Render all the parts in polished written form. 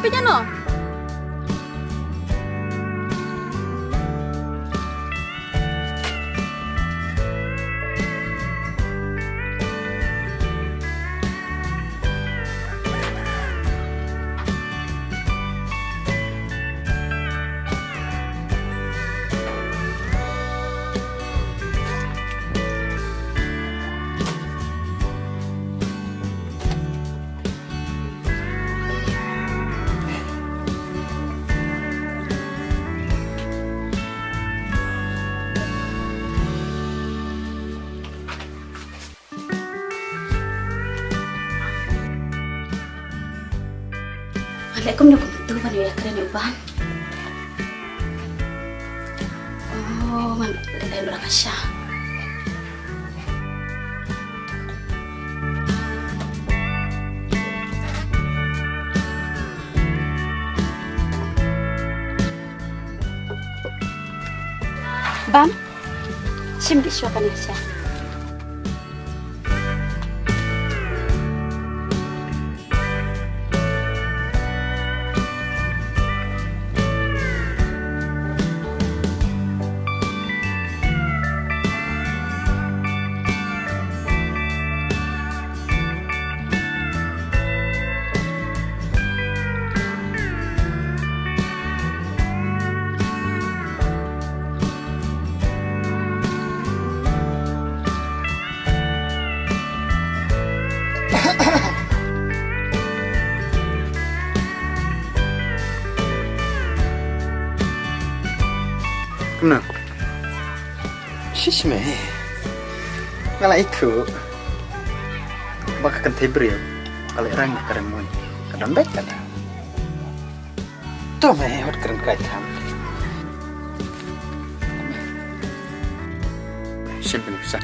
kopinya no. Alaikum na kumtu man ya keren uban. Oh, man katay lo ka siya. Bam, simbi siya ka niya siya. Kenapa? Sisme, kalau itu, bakal tebri ya, kalau orang keren mon, kadang baik kan? Tuh meh, hot keren kait ham. Simpen bisa.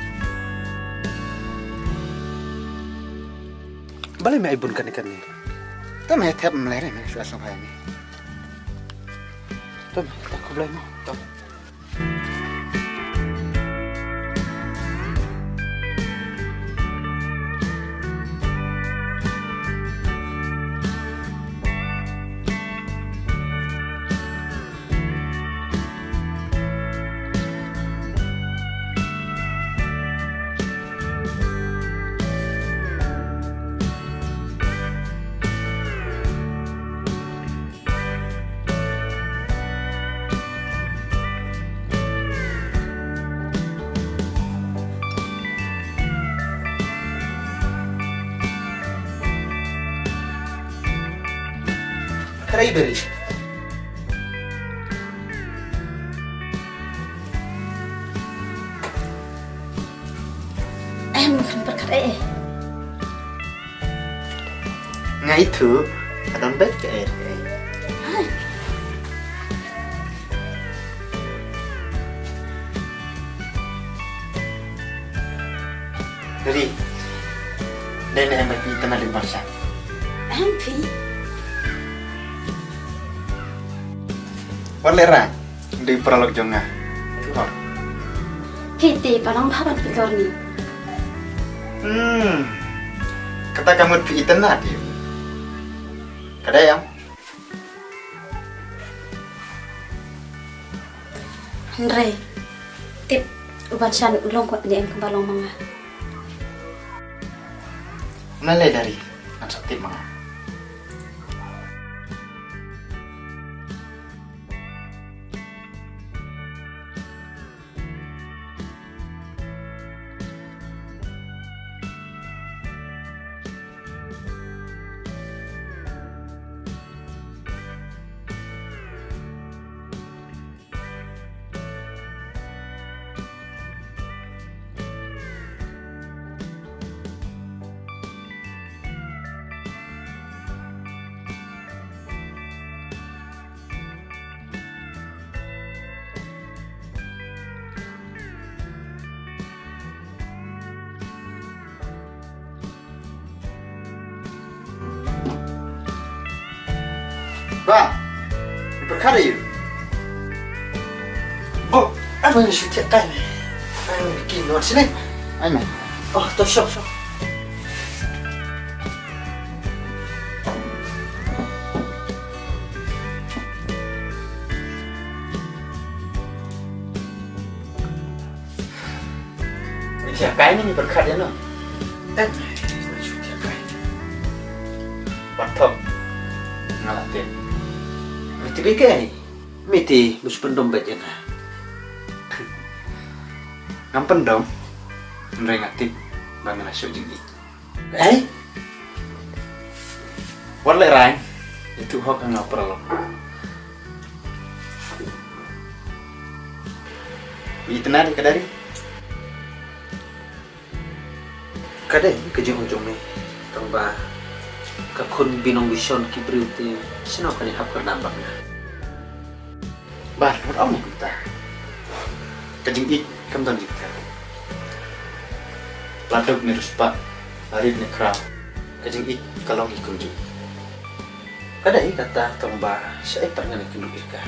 Balik meh ibun kan ikan ni. Tuh meh tiap melere meh suasana kayak ni. Tuh meh tak kau boleh mau, tuh. Try beri. Bukan perkara Nga itu, kadang baik ke air. Jadi, nenek MP tanah di Barsa. MP. Walera di Pralog Jonga. Tuh. Kita palang papan pikir ni. Kata kamu pi tanah dia. Kada yang? Andre, tip uban siya ulong ko diyan kebalong mga. Nalai dari, ansok tip mga. Ba, perkara yuk. Oh, apa yang setiap kali? Ang bikin luar sini. Ayo. Oh, tuh syok. tiap kain ini berkat ya no. Baju tiap kain. Watok ngalatin. Mesti bega ni. Mesti bus pendompet ya nah. Ngampen dong. Nrengatip bami nasyo jigi. Warle rain. Itu hok ang ngaperlo. Itna di kadari. Kadang kejung-ujung ni. Tamba kakun binong vision kibriuti. Sino kan ihap kernambak na. Bar, what om kita. Kajing ik kamton kita. Ladog ni ruspa. Larit ni kraw. Kajing ik kalong ikunju. Kadang kata tamba siya ipat nga nagkinubir ka.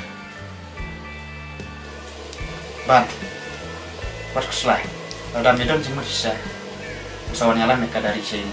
Ban. Wat kuslai. Ladam medon sing masisa. Usawan yalan mereka dari sini.